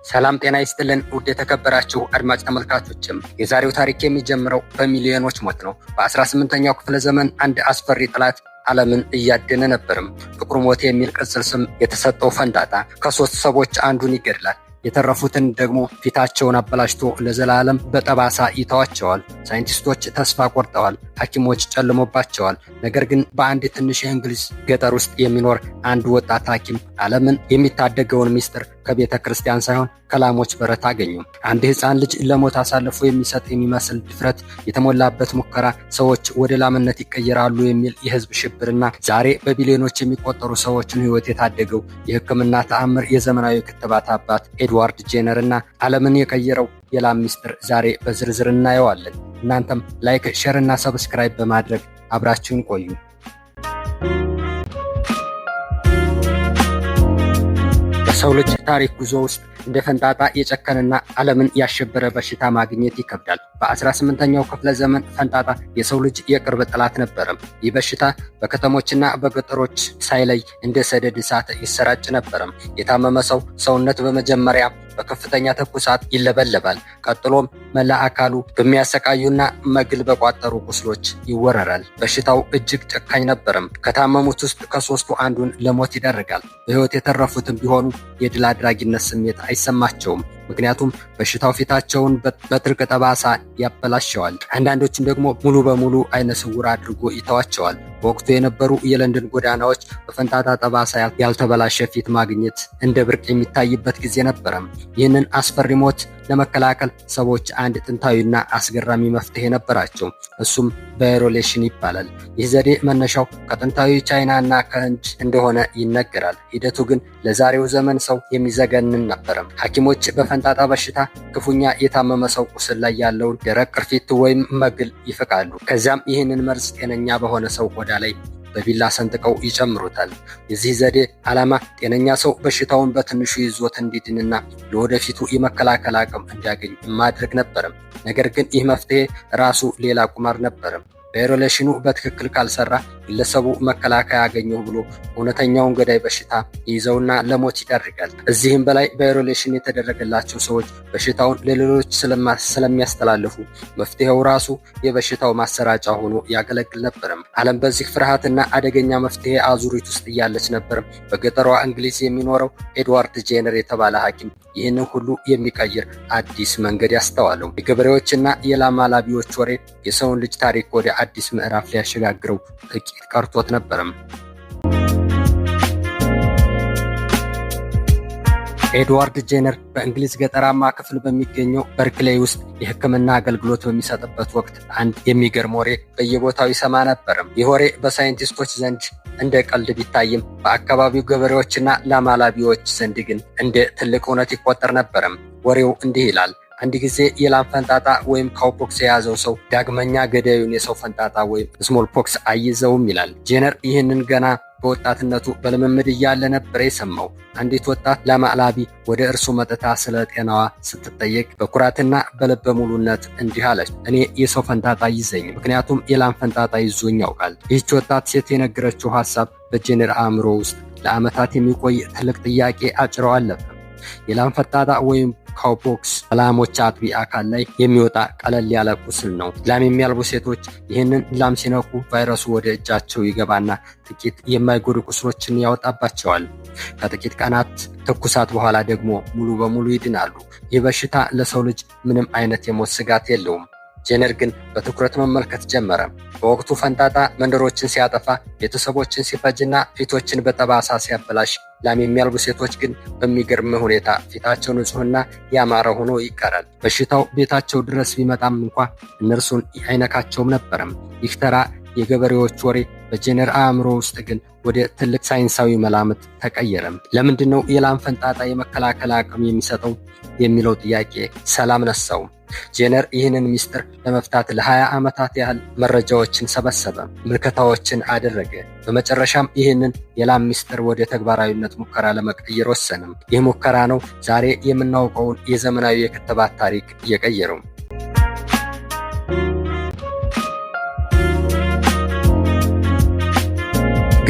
ሰላም ጤና ይስጥልን ውድ የተከበራችሁ አድማጭ ተመልካቾችም የዛሬው ታሪክ የሚጀምረው በሚሊዮኖች ሞት ነው። በ18ኛው ክፍለ ዘመን አንድ አስፈሪ ጠላት ዓለምን እያደነ ነበርም። ጥቁር ሞት የሚል ቅጽል ስም የተሰጠው ፈንጣጣ ከ3 ሰዎች አንዱን ይገድላል። የተረፉትን ደግሞ ፊታቸውን አበላሽቶ ለዘላለም በጠባሳ ይተዋቸዋል። ሳይንቲስቶች ተስፋ ቆርጠዋል፣ ሐኪሞች ጨልሞባቸዋል። ነገር ግን በአንድ ትንሽ የእንግሊዝ ገጠር ውስጥ የሚኖር አንድ ወጣት ሐኪም ዓለምን የሚታደገውን ሚስጥር ከቤተ ክርስቲያን ሳይሆን ከላሞች በረት አገኙ። አንድ ሕፃን ልጅ ለሞት አሳልፎ የሚሰጥ የሚመስል ድፍረት የተሞላበት ሙከራ፣ ሰዎች ወደ ላምነት ይቀየራሉ የሚል የህዝብ ሽብርና ዛሬ በቢሊዮኖች የሚቆጠሩ ሰዎችን ሕይወት የታደገው የሕክምና ተአምር የዘመናዊ ክትባት አባት ኤድዋርድ ጄነር እና ዓለምን የቀየረው የላም ሚስጥር ዛሬ በዝርዝር እናየዋለን። እናንተም ላይክ፣ ሼር እና ሰብስክራይብ በማድረግ አብራችሁን ቆዩ። በሰው ልጅ ታሪክ ጉዞ ውስጥ እንደ ፈንጣጣ የጨከነና ዓለምን ያሸበረ በሽታ ማግኘት ይከብዳል። በ18ኛው ክፍለ ዘመን ፈንጣጣ የሰው ልጅ የቅርብ ጠላት ነበረም። ይህ በሽታ በከተሞችና በገጠሮች ሳይለይ እንደ ሰደድ እሳት ይሰራጭ ነበረም። የታመመ ሰው ሰውነት በመጀመሪያ በከፍተኛ ትኩሳት ይለበለባል። ቀጥሎም መላ አካሉ በሚያሰቃዩና መግል በቋጠሩ ቁስሎች ይወረራል። በሽታው እጅግ ጨካኝ ነበረም። ከታመሙት ውስጥ ከ3ቱ አንዱን ለሞት ይዳርጋል። በሕይወት የተረፉትም ቢሆኑ የድል አድራጊነት ስሜት አይሰማቸውም። ምክንያቱም በሽታው ፊታቸውን በጥልቅ ጠባሳ ያበላሸዋል። አንዳንዶችን ደግሞ ሙሉ በሙሉ አይነ ስውር አድርጎ ይተዋቸዋል። በወቅቱ የነበሩ የለንደን ጎዳናዎች በፈንጣጣ ጠባሳ ያልተበላሸ ፊት ማግኘት እንደ ብርቅ የሚታይበት ጊዜ ነበረም። ይህንን አስፈሪ ሞት ለመከላከል ሰዎች አንድ ጥንታዊና አስገራሚ መፍትሄ ነበራቸው። እሱም ቫይሮሌሽን ይባላል። ይህ ዘዴ መነሻው ከጥንታዊ ቻይና እና ከህንድ እንደሆነ ይነገራል። ሂደቱ ግን ለዛሬው ዘመን ሰው የሚዘገንን ነበረም። ሐኪሞች በፈንጣጣ በሽታ ክፉኛ የታመመ ሰው ቁስል ላይ ያለውን ደረቅ ቅርፊት ወይም መግል ይፍቃሉ። ከዚያም ይህንን መርዝ ጤነኛ በሆነ ሰው ቆዳ ላይ በቢላ ሰንጥቀው ይጨምሩታል። የዚህ ዘዴ ዓላማ ጤነኛ ሰው በሽታውን በትንሹ ይዞት እንዲድንና ለወደፊቱ የመከላከል አቅም እንዲያገኝ ማድረግ ነበረም። ነገር ግን ይህ መፍትሄ ራሱ ሌላ ቁማር ነበረም። ቫይሮሌሽኑ በትክክል ካልሰራ ግለሰቡ መከላከያ ያገኘው ብሎ እውነተኛውን ገዳይ በሽታ ይዘውና ለሞት ይዳርጋል። እዚህም በላይ ቫይሮሌሽን የተደረገላቸው ሰዎች በሽታውን ለሌሎች ስለሚያስተላልፉ መፍትሄው ራሱ የበሽታው ማሰራጫ ሆኖ ያገለግል ነበርም። ዓለም በዚህ ፍርሃትና አደገኛ መፍትሄ አዙሪት ውስጥ እያለች ነበር በገጠሯ እንግሊዝ የሚኖረው ኤድዋርድ ጄነር የተባለ ሐኪም ይህንን ሁሉ የሚቀይር አዲስ መንገድ ያስተዋለው። የገበሬዎችና የላም አላቢዎች ወሬ የሰውን ልጅ ታሪክ ወደ አዲስ ምዕራፍ ሊያሸጋግረው ጥቂት ቀርቶት ነበርም። ኤድዋርድ ጄነር በእንግሊዝ ገጠራማ ክፍል በሚገኘው በርክሌይ ውስጥ የሕክምና አገልግሎት በሚሰጥበት ወቅት አንድ የሚገርም ወሬ በየቦታው ይሰማ ነበርም። ይህ ወሬ በሳይንቲስቶች ዘንድ እንደ ቀልድ ቢታይም በአካባቢው ገበሬዎችና ላም አላቢዎች ዘንድ ግን እንደ ትልቅ እውነት ይቆጠር ነበርም። ወሬው እንዲህ ይላል። አንድ ጊዜ የላም ፈንጣጣ ወይም ካውፖክስ የያዘው ሰው ዳግመኛ ገዳዩን የሰው ፈንጣጣ ወይም ስሞል ፖክስ አይዘውም ይላል። ጄነር ይህንን ገና በወጣትነቱ በልምምድ እያለ ነበር የሰማው። አንዲት ወጣት ላም አላቢ ወደ እርሱ መጥታ ስለ ጤናዋ ስትጠየቅ በኩራትና በልበ ሙሉነት እንዲህ አለች። እኔ የሰው ፈንጣጣ ይዘኝ፣ ምክንያቱም የላም ፈንጣጣ ይዞኝ ያውቃል። ይህች ወጣት ሴት የነገረችው ሐሳብ በጄነር አእምሮ ውስጥ ለዓመታት የሚቆይ ትልቅ ጥያቄ አጭረው አለፈ። የላም ፈንጣጣ ወይም ካውፖክስ በላሞች አጥቢ አካል ላይ የሚወጣ ቀለል ያለ ቁስል ነው። ላም የሚያልቡ ሴቶች ይህንን ላም ሲነኩ ቫይረሱ ወደ እጃቸው ይገባና ጥቂት የማይጎዱ ቁስሎችን ያወጣባቸዋል። ከጥቂት ቀናት ትኩሳት በኋላ ደግሞ ሙሉ በሙሉ ይድናሉ። ይህ በሽታ ለሰው ልጅ ምንም አይነት የሞት ስጋት የለውም። ጄነር ግን በትኩረት መመልከት ጀመረ። በወቅቱ ፈንጣጣ መንደሮችን ሲያጠፋ፣ ቤተሰቦችን ሲፈጅና ፊቶችን በጠባሳ ሲያበላሽ፣ ላም የሚያልቡ ሴቶች ግን በሚገርም ሁኔታ ፊታቸው ንጹህና ያማረ ሆኖ ይቀራል። በሽታው ቤታቸው ድረስ ቢመጣም እንኳ እነርሱን አይነካቸውም ነበረም። ይህ ተራ የገበሬዎች ወሬ በጄነር አእምሮ ውስጥ ግን ወደ ትልቅ ሳይንሳዊ መላምት ተቀየረም። ለምንድነው የላም ፈንጣጣ የመከላከል አቅም የሚሰጠው የሚለው ጥያቄ ሰላም ነሳው። ጄነር ይህንን ሚስጥር ለመፍታት ለ20 ዓመታት ያህል መረጃዎችን ሰበሰበ፣ ምልከታዎችን አደረገ። በመጨረሻም ይህንን የላም ሚስጥር ወደ ተግባራዊነት ሙከራ ለመቀየር ወሰነም። ይህ ሙከራ ነው ዛሬ የምናውቀውን የዘመናዊ የክትባት ታሪክ የቀየረው።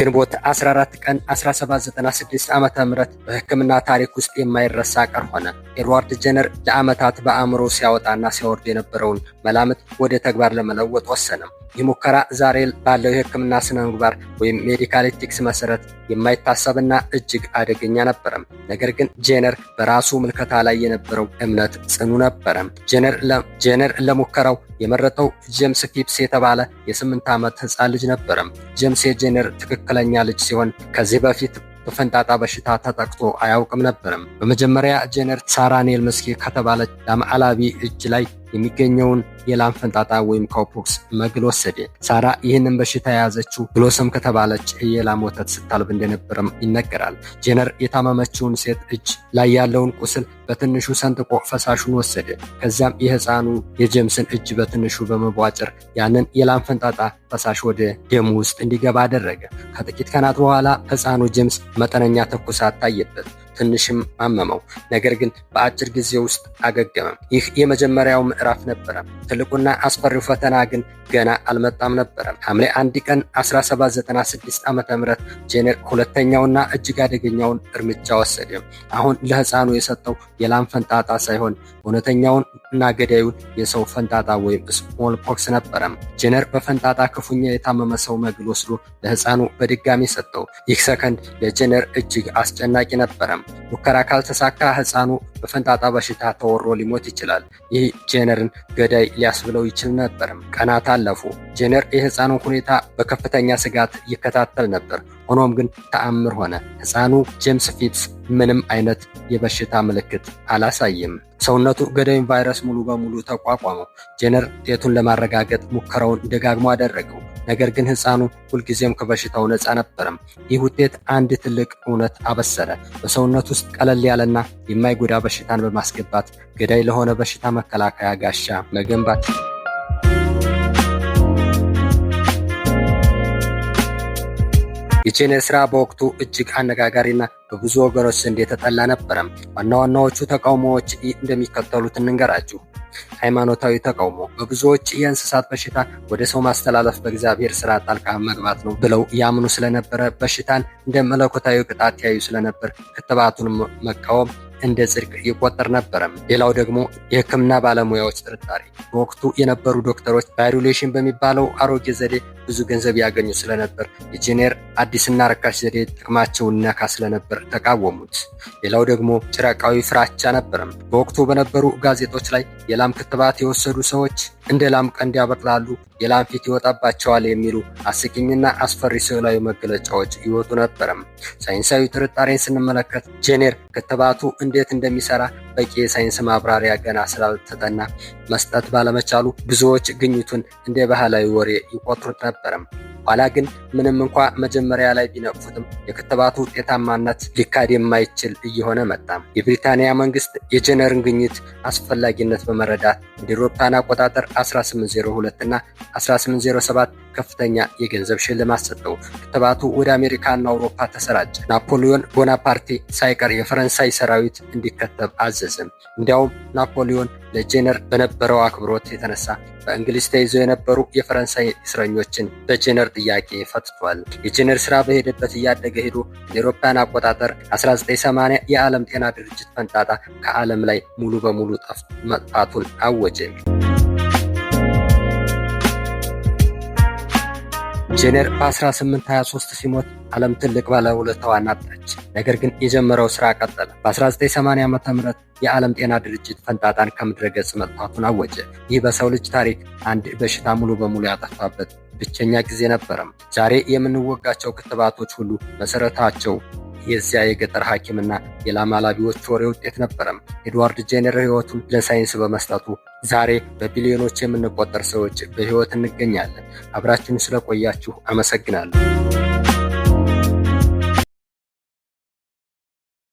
ግንቦት 14 ቀን 1796 ዓ.ም በሕክምና ታሪክ ውስጥ የማይረሳ ቀን ሆነ። ኤድዋርድ ጄነር ለዓመታት በአእምሮ ሲያወጣና ሲያወርድ የነበረውን መላምት ወደ ተግባር ለመለወጥ ወሰነ። ይህ ሙከራ ዛሬ ባለው የሕክምና ስነ ምግባር ወይም ሜዲካል ኤቲክስ መሰረት የማይታሰብና እጅግ አደገኛ ነበረ። ነገር ግን ጄነር በራሱ ምልከታ ላይ የነበረው እምነት ጽኑ ነበረ። ጄነር ለሙከራው የመረጠው ጄምስ ፊፕስ የተባለ የ8 ዓመት ሕፃን ልጅ ነበረ። ጄምስ የጄነር ትክክለኛ ልጅ ሲሆን ከዚህ በፊት በፈንጣጣ በሽታ ተጠቅቶ አያውቅም ነበር። በመጀመሪያ ጄነር ሳራ ኔል መስኪ ከተባለች ላም አላቢ እጅ ላይ የሚገኘውን የላም ፈንጣጣ ወይም ካውፖክስ መግል ወሰደ። ሳራ ይህንን በሽታ የያዘችው ብሎሰም ከተባለች የላም ወተት ስታልብ እንደነበረም ይነገራል። ጄነር የታመመችውን ሴት እጅ ላይ ያለውን ቁስል በትንሹ ሰንጥቆ ፈሳሹን ወሰደ። ከዚያም የህፃኑ የጄምስን እጅ በትንሹ በመቧጨር ያንን የላም ፈንጣጣ ፈሳሽ ወደ ደሙ ውስጥ እንዲገባ አደረገ። ከጥቂት ቀናት በኋላ ህፃኑ ጄምስ መጠነኛ ትኩሳት ታየበት። ትንሽም አመመው። ነገር ግን በአጭር ጊዜ ውስጥ አገገመ። ይህ የመጀመሪያው ምዕራፍ ነበረ። ትልቁና አስፈሪው ፈተና ግን ገና አልመጣም ነበረ። ሐምሌ 1 ቀን 1796 ዓ.ም ጄነር ሁለተኛውና እጅግ አደገኛውን እርምጃ ወሰደ። አሁን ለህፃኑ የሰጠው የላም ፈንጣጣ ሳይሆን እውነተኛውን እና ገዳዩን የሰው ፈንጣጣ ወይም ስሞል ፖክስ ነበረ። ጄነር በፈንጣጣ ክፉኛ የታመመ ሰው መግል ወስዶ ለህፃኑ በድጋሚ ሰጠው። ይህ ሰከንድ ለጄነር እጅግ አስጨናቂ ነበረ። ሙከራ ካልተሳካ ህፃኑ በፈንጣጣ በሽታ ተወሮ ሊሞት ይችላል። ይህ ጄነርን ገዳይ ሊያስብለው ይችል ነበር። ቀናት አለፉ። ጄነር የህፃኑን ሁኔታ በከፍተኛ ስጋት ይከታተል ነበር። ሆኖም ግን ተአምር ሆነ። ህፃኑ ጄምስ ፊፕስ ምንም አይነት የበሽታ ምልክት አላሳየም። ሰውነቱ ገዳዩን ቫይረስ ሙሉ በሙሉ ተቋቋመው። ጄነር ውጤቱን ለማረጋገጥ ሙከራውን ደጋግሞ አደረገው። ነገር ግን ህፃኑ ሁልጊዜም ከበሽታው ነፃ ነበረም። ይህ ውጤት አንድ ትልቅ እውነት አበሰረ። በሰውነት ውስጥ ቀለል ያለና የማይጎዳ በሽታን በማስገባት ገዳይ ለሆነ በሽታ መከላከያ ጋሻ መገንባት። የጄነር ስራ በወቅቱ እጅግ አነጋጋሪና በብዙ ወገኖች ዘንድ የተጠላ ነበረ። ዋና ዋናዎቹ ተቃውሞዎች እንደሚከተሉት እንንገራችሁ። ሃይማኖታዊ ተቃውሞ። በብዙዎች የእንስሳት በሽታ ወደ ሰው ማስተላለፍ በእግዚአብሔር ስራ ጣልቃ መግባት ነው ብለው ያምኑ ስለነበረ በሽታን እንደ መለኮታዊ ቅጣት ያዩ ስለነበር ክትባቱን መቃወም እንደ ጽድቅ ይቆጠር ነበረ። ሌላው ደግሞ የሕክምና ባለሙያዎች ጥርጣሬ። በወቅቱ የነበሩ ዶክተሮች ቫይሩሌሽን በሚባለው አሮጌ ዘዴ ብዙ ገንዘብ ያገኙ ስለነበር የጄነር አዲስና ርካሽ ዘዴ ጥቅማቸውን ይነካ ስለነበር ተቃወሙት። ሌላው ደግሞ ጭራቃዊ ፍራቻ ነበረ። በወቅቱ በነበሩ ጋዜጦች ላይ የላም ክትባት የወሰዱ ሰዎች እንደ ላም ቀንድ ያበቅላሉ፣ የላም ፊት ይወጣባቸዋል የሚሉ አስቂኝና አስፈሪ ስዕላዊ መገለጫዎች ይወጡ ነበረ። ሳይንሳዊ ጥርጣሬን ስንመለከት ጄነር ክትባቱ እንዴት እንደሚሰራ በቂ የሳይንስ ማብራሪያ ገና ስላልተጠና መስጠት ባለመቻሉ ብዙዎች ግኝቱን እንደ ባህላዊ ወሬ ይቆጥሩት ነበረ። ኋላ ግን ምንም እንኳ መጀመሪያ ላይ ቢነቅፉትም የክትባቱ ውጤታማነት ሊካድ የማይችል እየሆነ መጣ። የብሪታንያ መንግስት የጄነርን ግኝት አስፈላጊነት በመረዳት እንደ አውሮፓውያን አቆጣጠር 1802 እና 1807 ከፍተኛ የገንዘብ ሽልማት ሰጠው። ክትባቱ ወደ አሜሪካና አውሮፓ ተሰራጨ። ናፖሊዮን ቦናፓርቴ ሳይቀር የፈረንሳይ ሰራዊት እንዲከተብ አዘዘም። እንዲያውም ናፖሊዮን ለጄነር በነበረው አክብሮት የተነሳ በእንግሊዝ ተይዘው የነበሩ የፈረንሳይ እስረኞችን በጄነር ጥያቄ ፈትቷል። የጄነር ስራ በሄደበት እያደገ ሄዶ እንደ አውሮፓውያን አቆጣጠር 1980 የዓለም ጤና ድርጅት ፈንጣጣ ከዓለም ላይ ሙሉ በሙሉ መጥፋቱን አወጀ። ጄነር በ1823 ሲሞት ዓለም ትልቅ ባለውለታዋን አጣች። ነገር ግን የጀመረው ስራ ቀጠለ። በ1980 ዓ.ም የዓለም ጤና ድርጅት ፈንጣጣን ከምድረ ገጽ መጥፋቱን አወጀ። ይህ በሰው ልጅ ታሪክ አንድ በሽታ ሙሉ በሙሉ ያጠፋበት ብቸኛ ጊዜ ነበረም። ዛሬ የምንወጋቸው ክትባቶች ሁሉ መሰረታቸው የዚያ የገጠር ሐኪምና የላም አላቢዎች ወሬ ውጤት ነበረም። ኤድዋርድ ጄነር ህይወቱን ለሳይንስ በመስጠቱ ዛሬ በቢሊዮኖች የምንቆጠር ሰዎች በህይወት እንገኛለን። አብራችሁን ስለቆያችሁ አመሰግናለሁ።